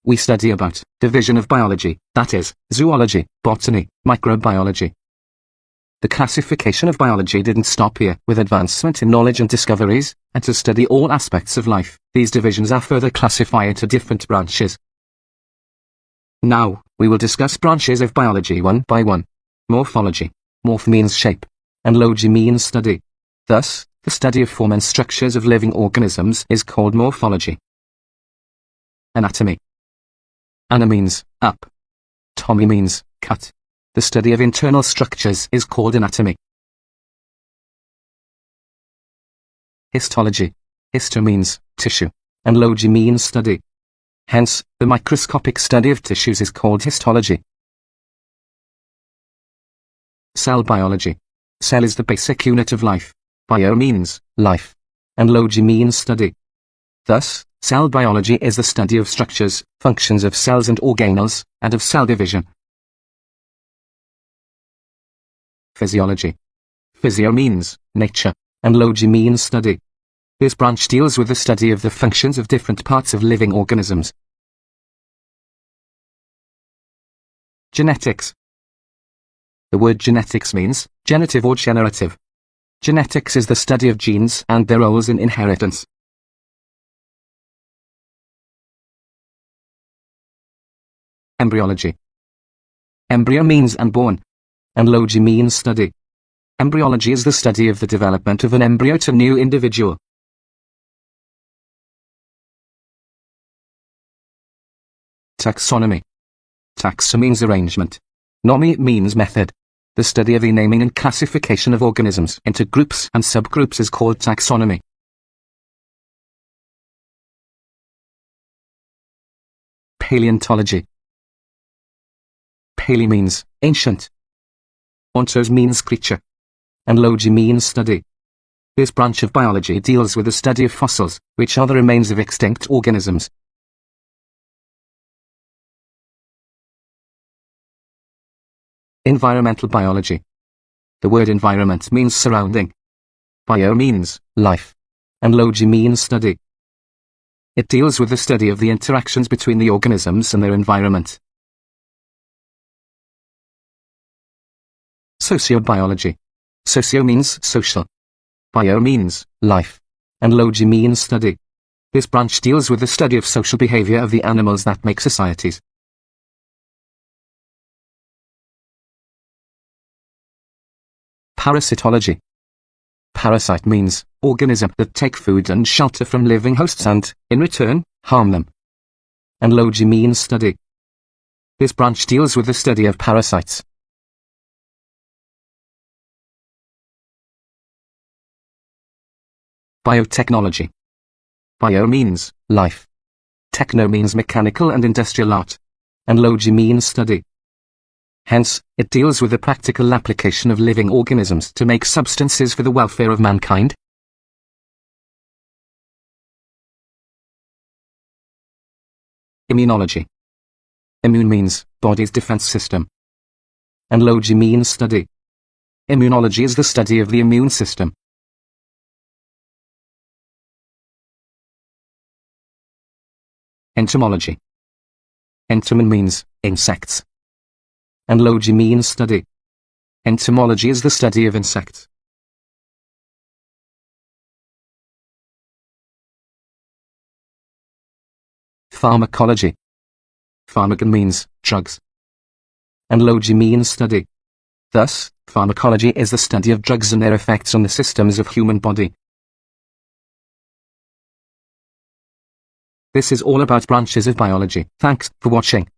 we study about division of biology, that is, zoology, botany, microbiology. The classification of biology didn't stop here. With advancement in knowledge and discoveries, and to study all aspects of life, these divisions are further classified into different branches. Now, we will discuss branches of biology one by one. Morphology. Morph means shape, and logy means study. Thus, the study of form and structures of living organisms is called morphology. Anatomy. Ana means up. Tomy means cut. The study of internal structures is called anatomy. Histology. Histo means tissue, and logy means study. Hence, the microscopic study of tissues is called histology. Cell biology. Cell is the basic unit of life. Bio means life, and logy means study. Thus, cell biology is the study of structures, functions of cells and organelles, and of cell division. Physiology. Physio means nature, and logy means study. This branch deals with the study of the functions of different parts of living organisms. Genetics. The word genetics means genitive or generative. Genetics is the study of genes and their roles in inheritance. Embryology. Embryo means unborn, and logy means study. Embryology is the study of the development of an embryo to a new individual. Taxonomy. Taxa means arrangement. Nomy means method. The study of the naming and classification of organisms into groups and subgroups is called taxonomy. Paleontology. Paleo means ancient. Ontos means creature, and logy means study. This branch of biology deals with the study of fossils, which are the remains of extinct organisms. Environmental biology. The word environment means surrounding. Bio means life, and logy means study. It deals with the study of the interactions between the organisms and their environment. Sociobiology. Socio means social. Bio means life, and logy means study. This branch deals with the study of social behavior of the animals that make societies. Parasitology. Parasite means organism that take food and shelter from living hosts and, in return, harm them. And logy means study. This branch deals with the study of parasites. Biotechnology. Bio means life. Techno means mechanical and industrial art. And logy means study. Hence, it deals with the practical application of living organisms to make substances for the welfare of mankind. Immunology. Immune means body's defense system. And logy means study. Immunology is the study of the immune system. Entomology. Entomen means insects, and logy means study. Entomology is the study of insects. Pharmacology. Pharmakon means drugs, and logy means study. Thus, pharmacology is the study of drugs and their effects on the systems of human body. This is all about branches of biology. Thanks for watching.